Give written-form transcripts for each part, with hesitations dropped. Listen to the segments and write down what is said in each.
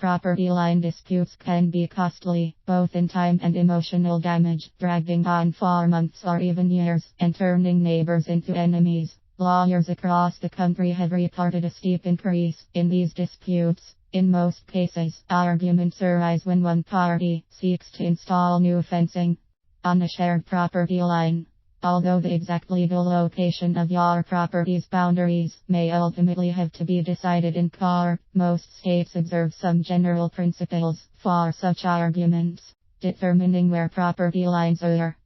Property line disputes can be costly, both in time and emotional damage, dragging on for months or even years, and turning neighbors into enemies. Lawyers across the country have reported a steep increase in these disputes. In most cases, arguments arise when one party seeks to install new fencing on a shared property line. Although the exact legal location of your property's boundaries may ultimately have to be decided in court, most states observe some general principles for such arguments, determining where property lines are.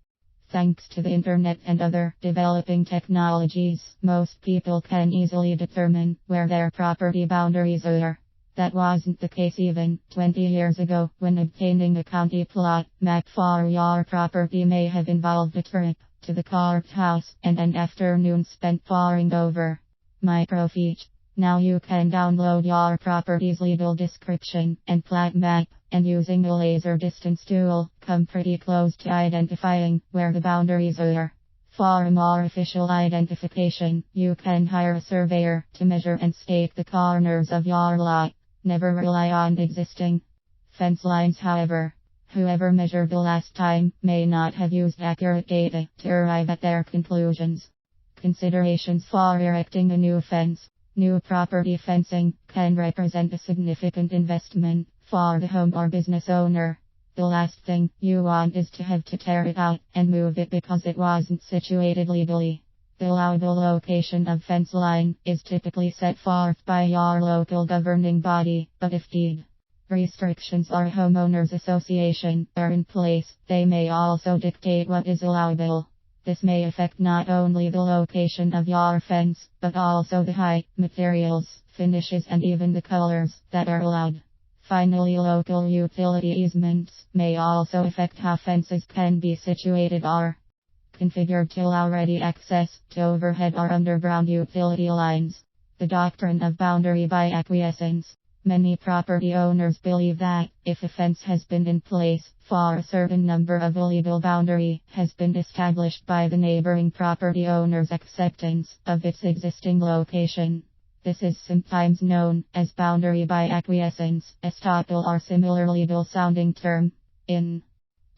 Thanks to the internet and other developing technologies, most people can easily determine where their property boundaries are. That wasn't the case even 20 years ago, when obtaining a county plot map for your property may have involved a trip to the courthouse and an afternoon spent poring over microfiche. Now you can download your property's legal description and plat map, and using a laser distance tool, come pretty close to identifying where the boundaries are. For a more official identification, you can hire a surveyor to measure and stake the corners of your lot. Never rely on existing fence lines, however. Whoever measured the last time may not have used accurate data to arrive at their conclusions. Considerations for erecting a new fence. New property fencing can represent a significant investment for the home or business owner. The last thing you want is to have to tear it out and move it because it wasn't situated legally. The allowable location of fence line is typically set forth by your local governing body, but if deed restrictions or homeowners association are in place, they may also dictate what is allowable. This may affect not only the location of your fence, but also the height, materials, finishes, and even the colors that are allowed. Finally, local utility easements may also affect how fences can be situated or configured to allow ready access to overhead or underground utility lines. The doctrine of boundary by acquiescence. Many property owners believe that, if a fence has been in place for a certain number of a legal boundary has been established by the neighboring property owner's acceptance of its existing location. This is sometimes known as boundary by acquiescence, estoppel, or similar legal sounding term. In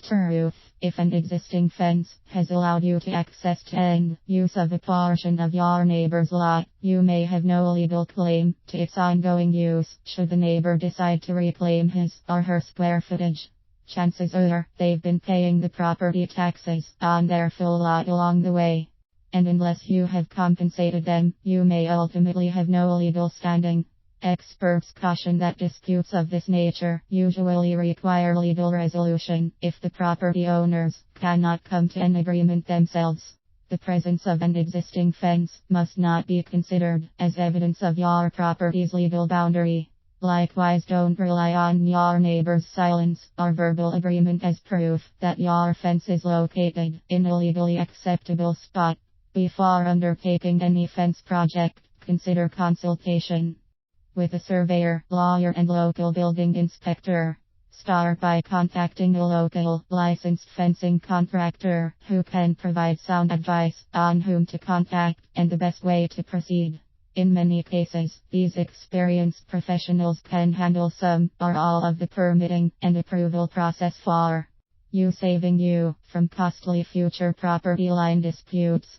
truth, if an existing fence has allowed you to access and use of a portion of your neighbor's lot, you may have no legal claim to its ongoing use, should the neighbor decide to reclaim his or her square footage. Chances are they've been paying the property taxes on their full lot along the way. And unless you have compensated them, you may ultimately have no legal standing. Experts caution that disputes of this nature usually require legal resolution if the property owners cannot come to an agreement themselves. The presence of an existing fence must not be considered as evidence of your property's legal boundary. Likewise, don't rely on your neighbor's silence or verbal agreement as proof that your fence is located in a legally acceptable spot. Before undertaking any fence project, consider consultation with a surveyor, lawyer, and local building inspector. Start by contacting a local, licensed fencing contractor who can provide sound advice on whom to contact and the best way to proceed. In many cases, these experienced professionals can handle some or all of the permitting and approval process for you, saving you from costly future property line disputes.